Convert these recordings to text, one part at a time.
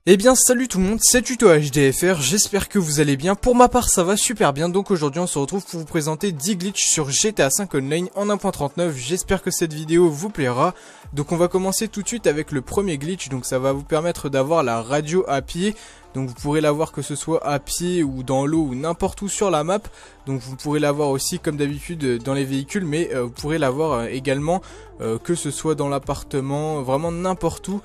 Eh bien salut tout le monde, c'est Tuto HDFR, j'espère que vous allez bien. Pour ma part ça va super bien, donc aujourd'hui on se retrouve pour vous présenter 10 glitches sur GTA 5 Online en 1.39. J'espère que cette vidéo vous plaira. Donc on va commencer tout de suite avec le premier glitch, donc ça va vous permettre d'avoir la radio à pied. Donc vous pourrez l'avoir que ce soit à pied ou dans l'eau ou n'importe où sur la map. Donc vous pourrez l'avoir aussi comme d'habitude dans les véhicules, mais vous pourrez l'avoir également que ce soit dans l'appartement, vraiment n'importe où.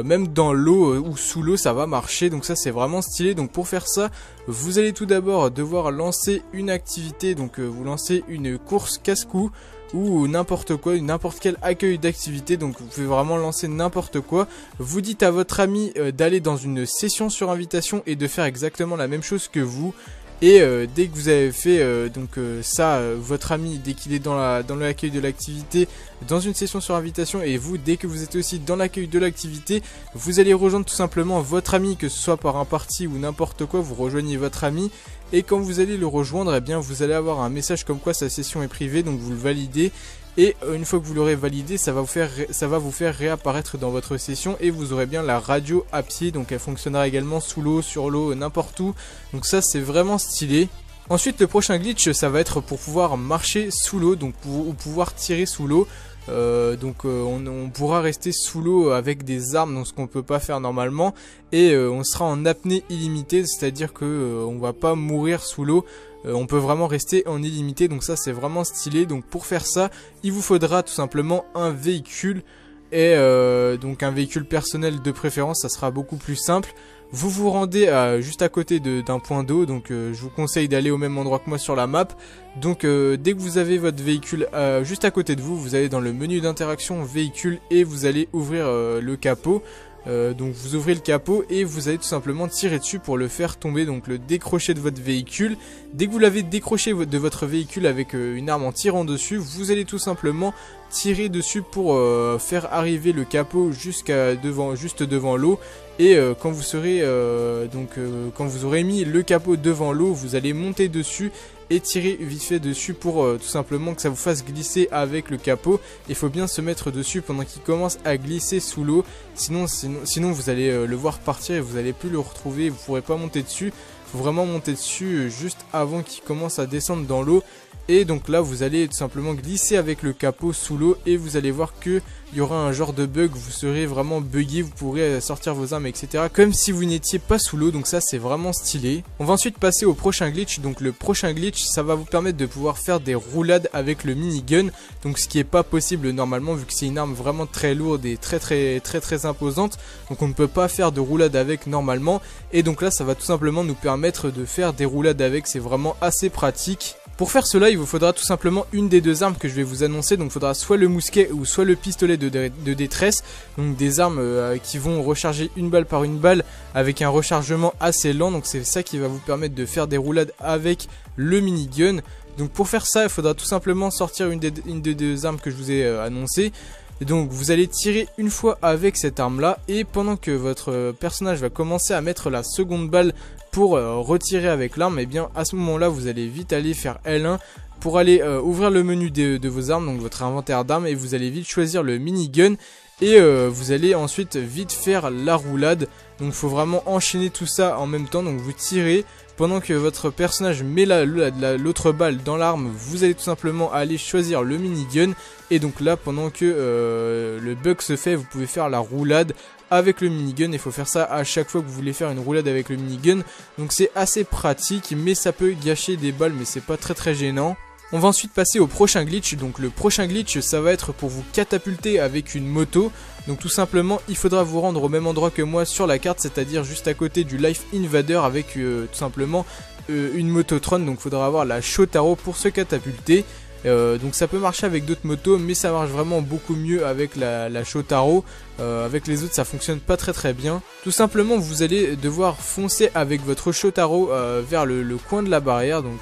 Même dans l'eau ou sous l'eau ça va marcher, donc ça c'est vraiment stylé. Donc pour faire ça vous allez tout d'abord devoir lancer une activité, donc vous lancez une course casse-cou ou n'importe quoi, n'importe quel accueil d'activité. Donc vous pouvez vraiment lancer n'importe quoi. Vous dites à votre ami d'aller dans une session sur invitation et de faire exactement la même chose que vous. Et dès que vous avez fait votre ami, dès qu'il est dans l'accueil de l'activité, dans une session sur invitation, et vous, dès que vous êtes aussi dans l'accueil de l'activité, vous allez rejoindre tout simplement votre ami, que ce soit par un party ou n'importe quoi, vous rejoignez votre ami. Et quand vous allez le rejoindre, eh bien, vous allez avoir un message comme quoi sa session est privée, donc vous le validez. Et une fois que vous l'aurez validé, ça va vous faire réapparaître dans votre session et vous aurez bien la radio à pied. Donc elle fonctionnera également sous l'eau, sur l'eau, n'importe où. Donc ça c'est vraiment stylé. Ensuite le prochain glitch ça va être pour pouvoir marcher sous l'eau, donc ou pouvoir tirer sous l'eau. On pourra rester sous l'eau avec des armes, donc ce qu'on peut pas faire normalement, et on sera en apnée illimitée, c'est-à-dire que on va pas mourir sous l'eau. On peut vraiment rester en illimité, donc ça c'est vraiment stylé. Donc pour faire ça il vous faudra tout simplement un véhicule, et donc un véhicule personnel de préférence, ça sera beaucoup plus simple. Vous vous rendez juste à côté d'un point d'eau, donc je vous conseille d'aller au même endroit que moi sur la map. Donc dès que vous avez votre véhicule juste à côté de vous, vous allez dans le menu d'interaction véhicule et vous allez ouvrir le capot. Donc vous ouvrez le capot et vous allez tout simplement tirer dessus pour le faire tomber, donc le décrocher de votre véhicule. Dès que vous l'avez décroché de votre véhicule avec une arme en tirant dessus, vous allez tout simplement tirer dessus pour faire arriver le capot juste devant l'eau. Et quand vous serez quand vous aurez mis le capot devant l'eau, vous allez monter dessus et tirer vite fait dessus pour tout simplement que ça vous fasse glisser avec le capot. Il faut bien se mettre dessus pendant qu'il commence à glisser sous l'eau, sinon vous allez le voir partir et vous n'allez plus le retrouver, vous ne pourrez pas monter dessus. Il faut vraiment monter dessus juste avant qu'il commence à descendre dans l'eau. Et donc là vous allez tout simplement glisser avec le capot sous l'eau et vous allez voir que il y aura un genre de bug, vous serez vraiment buggé, vous pourrez sortir vos armes etc. comme si vous n'étiez pas sous l'eau, donc ça c'est vraiment stylé. On va ensuite passer au prochain glitch. Donc le prochain glitch ça va vous permettre de pouvoir faire des roulades avec le minigun, donc ce qui est pas possible normalement vu que c'est une arme vraiment très lourde et très imposante, donc on ne peut pas faire de roulade avec normalement. Et donc là ça va tout simplement nous permettre de faire des roulades avec, c'est vraiment assez pratique. Pour faire cela, il vous faudra tout simplement une des deux armes que je vais vous annoncer. Donc il faudra soit le mousquet ou soit le pistolet de détresse. Donc des armes qui vont recharger une balle par une balle avec un rechargement assez lent. Donc c'est ça qui va vous permettre de faire des roulades avec le minigun. Donc pour faire ça, il faudra tout simplement sortir une des deux armes que je vous ai annoncées. Et donc vous allez tirer une fois avec cette arme là, et pendant que votre personnage va commencer à mettre la seconde balle pour retirer avec l'arme, et bien à ce moment là vous allez vite aller faire L1 pour aller ouvrir le menu de vos armes, donc votre inventaire d'armes, et vous allez vite choisir le minigun. Et vous allez ensuite vite faire la roulade. Donc il faut vraiment enchaîner tout ça en même temps. Donc vous tirez pendant que votre personnage met l'autre balle dans l'arme. Vous allez tout simplement aller choisir le minigun. Et donc là pendant que le bug se fait, vous pouvez faire la roulade avec le minigun. Il faut faire ça à chaque fois que vous voulez faire une roulade avec le minigun. Donc c'est assez pratique, mais ça peut gâcher des balles, mais c'est pas très gênant. On va ensuite passer au prochain glitch. Donc le prochain glitch ça va être pour vous catapulter avec une moto. Donc tout simplement il faudra vous rendre au même endroit que moi sur la carte, c'est-à-dire juste à côté du Life Invader avec tout simplement une mototron. Donc il faudra avoir la Shotaro pour se catapulter. Donc ça peut marcher avec d'autres motos, mais ça marche vraiment beaucoup mieux avec la Shotaro. Avec les autres ça fonctionne pas très bien. Tout simplement vous allez devoir foncer avec votre Shotaro vers le coin de la barrière, donc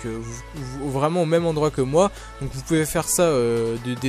vraiment au même endroit que moi. Donc vous pouvez faire ça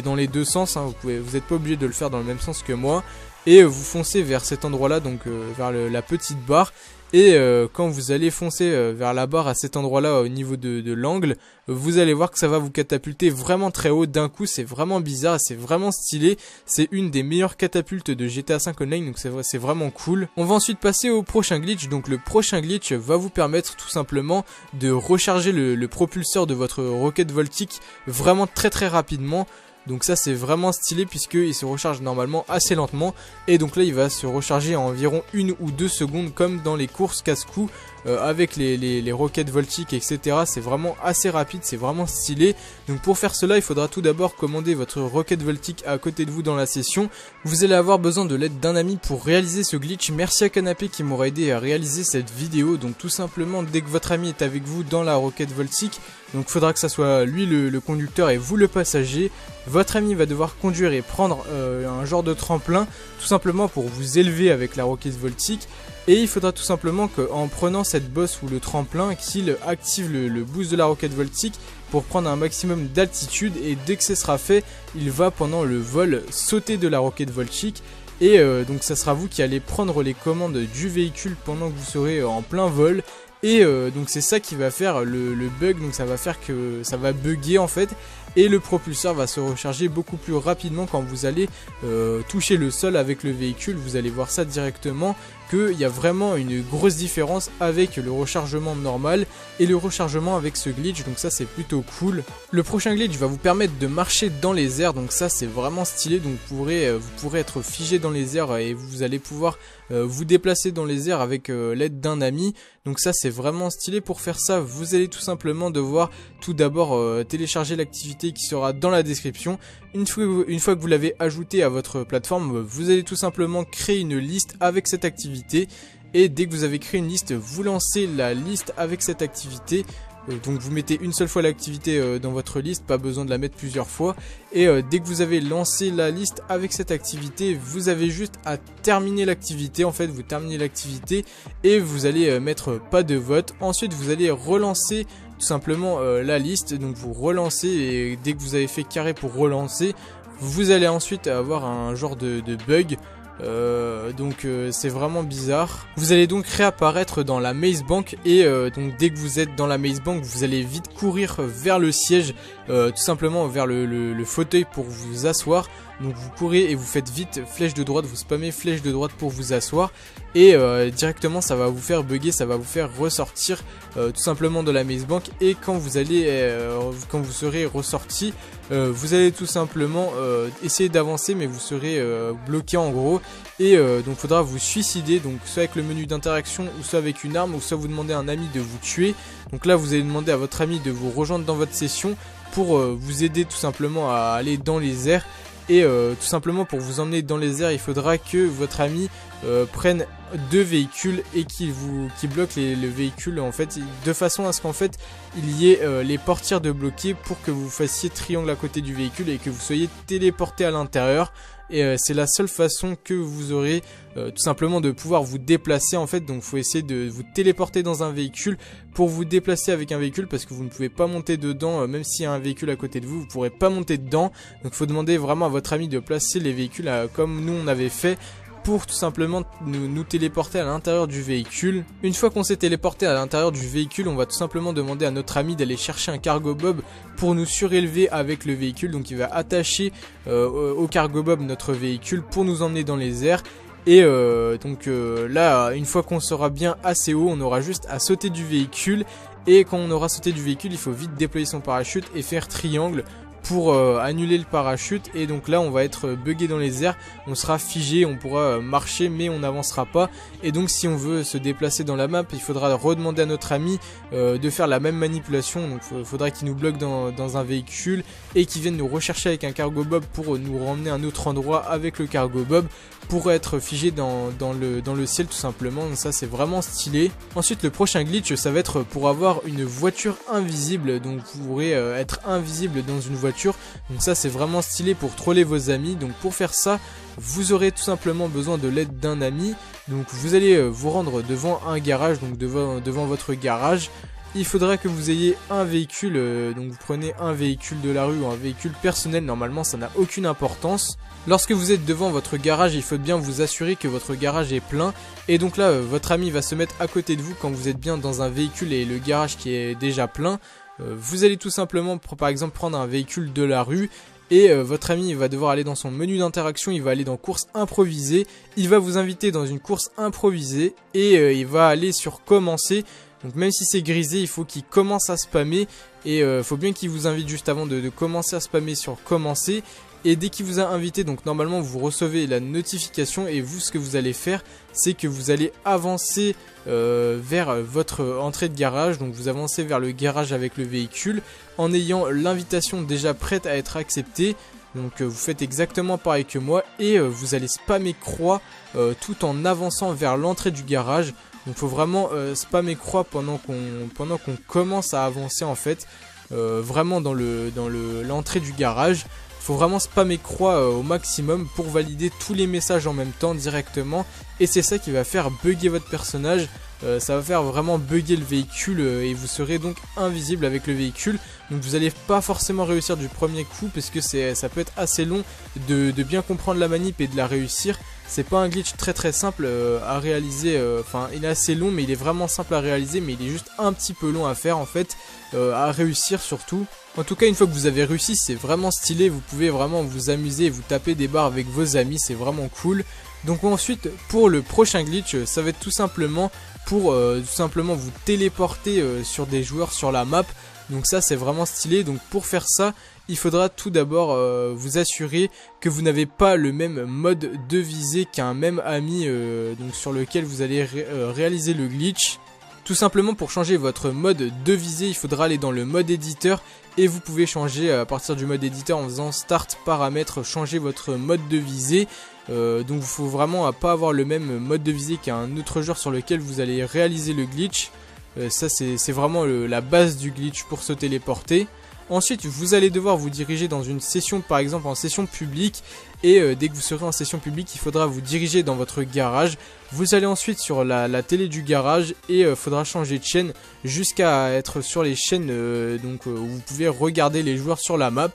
dans les deux sens, hein. Vous n'êtes pas obligé de le faire dans le même sens que moi. Et vous foncez vers cet endroit là, donc vers la petite barre. Et quand vous allez foncer vers la barre à cet endroit-là au niveau de l'angle, vous allez voir que ça va vous catapulter vraiment très haut d'un coup. C'est vraiment bizarre, c'est vraiment stylé. C'est une des meilleures catapultes de GTA 5 Online, donc c'est vraiment cool. On va ensuite passer au prochain glitch. Donc le prochain glitch va vous permettre tout simplement de recharger le propulseur de votre roquette voltique vraiment très rapidement. Donc ça c'est vraiment stylé puisqu'il se recharge normalement assez lentement. Et donc là il va se recharger en environ 1 ou 2 secondes comme dans les courses casse-cou avec les roquettes voltiques etc. C'est vraiment assez rapide, c'est vraiment stylé. Donc pour faire cela il faudra tout d'abord commander votre roquette voltique à côté de vous dans la session. Vous allez avoir besoin de l'aide d'un ami pour réaliser ce glitch. Merci à Canapé qui m'aura aidé à réaliser cette vidéo. Donc tout simplement dès que votre ami est avec vous dans la roquette voltique, donc il faudra que ça soit lui le conducteur et vous le passager. Votre ami va devoir conduire et prendre un genre de tremplin tout simplement pour vous élever avec la roquette voltique. Et il faudra tout simplement qu'en prenant cette bosse ou le tremplin, qu'il active le boost de la roquette voltique pour prendre un maximum d'altitude. Et dès que ce sera fait, il va pendant le vol sauter de la roquette voltique. Et donc ça sera vous qui allez prendre les commandes du véhicule pendant que vous serez en plein vol. Et donc c'est ça qui va faire le bug, donc ça va faire que ça va bugger en fait. Et le propulseur va se recharger beaucoup plus rapidement quand vous allez toucher le sol avec le véhicule. Vous allez voir ça directement, qu'il y a vraiment une grosse différence avec le rechargement normal et le rechargement avec ce glitch. Donc ça c'est plutôt cool. Le prochain glitch va vous permettre de marcher dans les airs. Donc ça c'est vraiment stylé. Donc vous pourrez être figé dans les airs et vous allez pouvoir vous déplacer dans les airs avec l'aide d'un ami. Donc ça c'est vraiment stylé. Pour faire ça vous allez tout simplement devoir tout d'abord télécharger l'activité qui sera dans la description. Une fois que vous l'avez ajouté à votre plateforme, vous allez tout simplement créer une liste avec cette activité. Et dès que vous avez créé une liste, vous lancez la liste avec cette activité. Donc vous mettez une seule fois l'activité dans votre liste, pas besoin de la mettre plusieurs fois. Et dès que vous avez lancé la liste avec cette activité, vous avez juste à terminer l'activité. En fait vous terminez l'activité et vous allez mettre pas de vote. Ensuite vous allez relancer tout simplement la liste. Donc vous relancez et dès que vous avez fait carré pour relancer, vous allez ensuite avoir un genre de bug. Donc c'est vraiment bizarre. Vous allez donc réapparaître dans la Maze Bank et donc dès que vous êtes dans la Maze Bank, vous allez vite courir vers le siège, tout simplement vers le fauteuil pour vous asseoir. Donc vous courez et vous faites vite flèche de droite, vous spammez flèche de droite pour vous asseoir. Et directement ça va vous faire bugger, ça va vous faire ressortir tout simplement de la Maze Bank. Et quand vous serez ressorti, vous allez tout simplement essayer d'avancer mais vous serez bloqué en gros. Et donc faudra vous suicider, donc soit avec le menu d'interaction ou soit avec une arme, ou soit vous demandez à un ami de vous tuer. Donc là vous allez demander à votre ami de vous rejoindre dans votre session pour vous aider tout simplement à aller dans les airs. Et tout simplement pour vous emmener dans les airs, il faudra que votre ami prenne 2 véhicules et qu'il bloque le véhicule en fait, de façon à ce qu'en fait il y ait les portières de bloquer pour que vous fassiez triangle à côté du véhicule et que vous soyez téléporté à l'intérieur. Et c'est la seule façon que vous aurez tout simplement de pouvoir vous déplacer en fait. Donc il faut essayer de vous téléporter dans un véhicule pour vous déplacer avec un véhicule, parce que vous ne pouvez pas monter dedans, même s'il y a un véhicule à côté de vous, vous ne pourrez pas monter dedans. Donc il faut demander vraiment à votre ami de placer les véhicules comme nous on avait fait, pour tout simplement nous téléporter à l'intérieur du véhicule. Une fois qu'on s'est téléporté à l'intérieur du véhicule, on va tout simplement demander à notre ami d'aller chercher un cargo bob pour nous surélever avec le véhicule. Donc il va attacher au cargo bob notre véhicule pour nous emmener dans les airs. Et là, une fois qu'on sera bien assez haut, on aura juste à sauter du véhicule. Et quand on aura sauté du véhicule, il faut vite déployer son parachute et faire triangle pour annuler le parachute. Et donc là on va être bugué dans les airs, on sera figé, on pourra marcher mais on n'avancera pas. Et donc si on veut se déplacer dans la map, il faudra redemander à notre ami de faire la même manipulation. Donc il faudra qu'il nous bloque dans un véhicule et qu'il vienne nous rechercher avec un cargo bob pour nous ramener à un autre endroit avec le cargo bob, pour être figé dans le ciel tout simplement. Donc ça c'est vraiment stylé. Ensuite le prochain glitch, ça va être pour avoir une voiture invisible. Donc vous pourrez être invisible dans une voiture. Donc ça c'est vraiment stylé pour troller vos amis. Donc pour faire ça, vous aurez tout simplement besoin de l'aide d'un ami. Donc vous allez vous rendre devant un garage, donc devant votre garage. il faudra que vous ayez un véhicule, donc vous prenez un véhicule de la rue ou un véhicule personnel, normalement ça n'a aucune importance. Lorsque vous êtes devant votre garage, il faut bien vous assurer que votre garage est plein, et donc là votre ami va se mettre à côté de vous quand vous êtes bien dans un véhicule et le garage qui est déjà plein. Vous allez tout simplement par exemple prendre un véhicule de la rue, et votre ami va devoir aller dans son menu d'interaction, il va aller dans course improvisée, il va vous inviter dans une course improvisée, et il va aller sur commencer. Donc même si c'est grisé, il faut qu'il commence à spammer, et il faut bien qu'il vous invite juste avant de commencer à spammer sur commencer. Et dès qu'il vous a invité, donc normalement vous recevez la notification, et vous ce que vous allez faire, c'est que vous allez avancer vers votre entrée de garage. Donc vous avancez vers le garage avec le véhicule en ayant l'invitation déjà prête à être acceptée. Donc vous faites exactement pareil que moi, et vous allez spammer croix tout en avançant vers l'entrée du garage. Donc il faut vraiment spammer croix pendant qu'on commence à avancer en fait, vraiment dans l'entrée du garage. Il faut vraiment spammer croix au maximum pour valider tous les messages en même temps directement, et c'est ça qui va faire bugger votre personnage. Ça va faire vraiment bugger le véhicule, et vous serez donc invisible avec le véhicule. Donc vous n'allez pas forcément réussir du premier coup, parce que ça peut être assez long de bien comprendre la manip et de la réussir. C'est pas un glitch très simple à réaliser, enfin il est assez long mais il est vraiment simple à réaliser, mais il est juste un petit peu long à faire en fait, à réussir surtout. En tout cas une fois que vous avez réussi, c'est vraiment stylé, vous pouvez vraiment vous amuser et vous taper des barres avec vos amis, c'est vraiment cool. Donc ensuite pour le prochain glitch, ça va être tout simplement pour vous téléporter sur des joueurs sur la map. Donc ça c'est vraiment stylé. Donc pour faire ça, il faudra tout d'abord vous assurer que vous n'avez pas le même mode de visée qu'un même ami donc sur lequel vous allez réaliser le glitch. Tout simplement pour changer votre mode de visée, il faudra aller dans le mode éditeur, et vous pouvez changer à partir du mode éditeur en faisant start paramètres, changer votre mode de visée. Donc il faut vraiment pas avoir le même mode de visée qu'un autre joueur sur lequel vous allez réaliser le glitch. Ça c'est vraiment la base du glitch pour se téléporter. Ensuite vous allez devoir vous diriger dans une session, par exemple en session publique, et dès que vous serez en session publique il faudra vous diriger dans votre garage. Vous allez ensuite sur la télé du garage, et il faudra changer de chaîne jusqu'à être sur les chaînes où vous pouvez regarder les joueurs sur la map.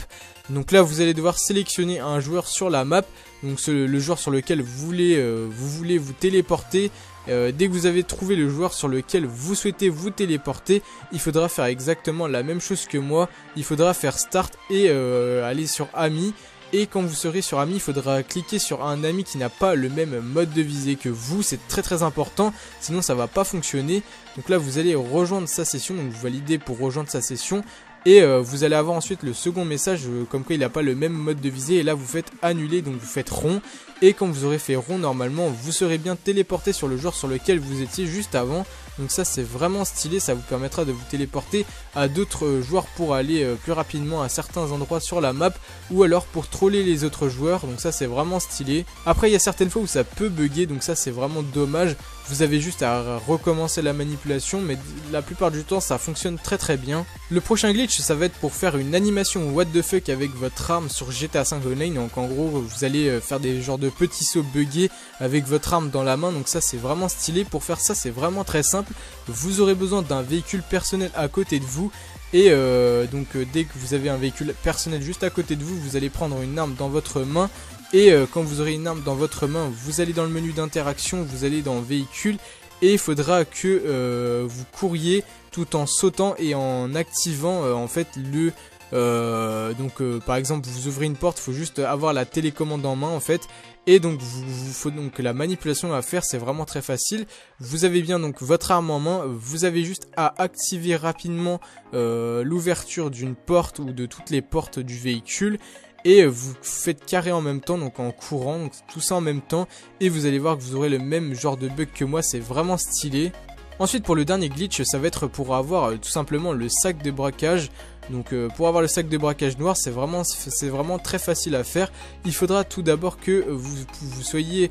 Donc là vous allez devoir sélectionner un joueur sur la map, donc le joueur sur lequel vous voulez vous téléporter. Dès que vous avez trouvé le joueur sur lequel vous souhaitez vous téléporter, il faudra faire exactement la même chose que moi. Il faudra faire start et aller sur ami. Et quand vous serez sur ami, il faudra cliquer sur un ami qui n'a pas le même mode de visée que vous. C'est très important, sinon ça va pas fonctionner. Donc là vous allez rejoindre sa session, donc vous validez pour rejoindre sa session. Et vous allez avoir ensuite le second message comme quoi il n'a pas le même mode de visée, et là vous faites annuler, donc vous faites rond. Et quand vous aurez fait rond, normalement vous serez bien téléporté sur le joueur sur lequel vous étiez juste avant. Donc ça c'est vraiment stylé, ça vous permettra de vous téléporter à d'autres joueurs pour aller plus rapidement à certains endroits sur la map, ou alors pour troller les autres joueurs. Donc ça c'est vraiment stylé. Après il y a certaines fois où ça peut bugger, donc ça c'est vraiment dommage. Vous avez juste à recommencer la manipulation, mais la plupart du temps ça fonctionne très bien. Le prochain glitch ça va être pour faire une animation what the fuck avec votre arme sur GTA 5 Online. Donc en gros vous allez faire des genres de petits sauts buggés avec votre arme dans la main. Donc ça c'est vraiment stylé. Pour faire ça c'est vraiment très simple. Vous aurez besoin d'un véhicule personnel à côté de vous. Et dès que vous avez un véhicule personnel juste à côté de vous, vous allez prendre une arme dans votre main. Et quand vous aurez une arme dans votre main, vous allez dans le menu d'interaction, vous allez dans véhicule, et il faudra que vous couriez tout en sautant et en activant en fait le... par exemple vous ouvrez une porte, il faut juste avoir la télécommande en main en fait. Et donc faut donc la manipulation à faire, c'est vraiment très facile. Vous avez bien donc votre arme en main, vous avez juste à activer rapidement l'ouverture d'une porte ou de toutes les portes du véhicule. Et vous faites carré en même temps, donc en courant, donc tout ça en même temps. Et vous allez voir que vous aurez le même genre de bug que moi, c'est vraiment stylé. Ensuite pour le dernier glitch, ça va être pour avoir tout simplement le sac de braquage. Donc pour avoir le sac de braquage noir, c'est vraiment très facile à faire. Il faudra tout d'abord que vous soyez...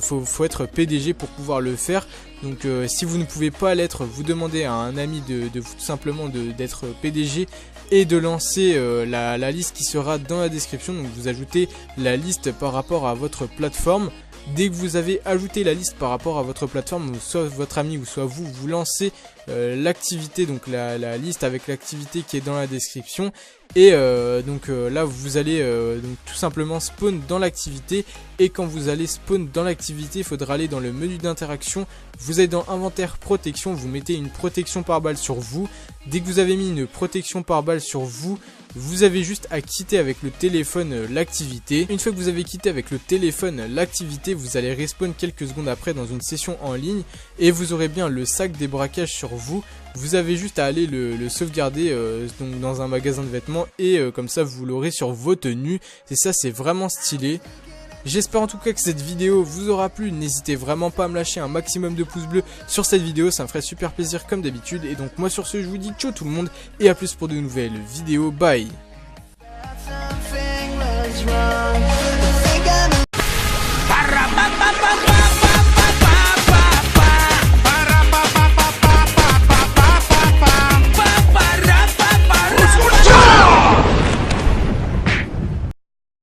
faut être PDG pour pouvoir le faire. Donc si vous ne pouvez pas l'être, vous demandez à un ami tout simplement d'être PDG et de lancer la liste qui sera dans la description. Donc vous ajoutez la liste par rapport à votre plateforme. Dès que vous avez ajouté la liste par rapport à votre plateforme, soit votre ami ou soit vous lancez l'activité, donc la liste avec l'activité qui est dans la description. Et là vous allez donc tout simplement spawn dans l'activité, et quand vous allez spawn dans l'activité, il faudra aller dans le menu d'interaction, vous allez dans inventaire protection, vous mettez une protection par balle sur vous. Dès que vous avez mis une protection par balle sur vous, vous avez juste à quitter avec le téléphone l'activité. Une fois que vous avez quitté avec le téléphone l'activité, vous allez respawn quelques secondes après dans une session en ligne, et vous aurez bien le sac des braquages sur vous. Vous avez juste à aller le sauvegarder donc dans un magasin de vêtements, et comme ça vous l'aurez sur vos tenues, et ça c'est vraiment stylé. J'espère en tout cas que cette vidéo vous aura plu, n'hésitez vraiment pas à me lâcher un maximum de pouces bleus sur cette vidéo, ça me ferait super plaisir comme d'habitude. Et donc moi sur ce, je vous dis ciao tout le monde, et à plus pour de nouvelles vidéos, bye.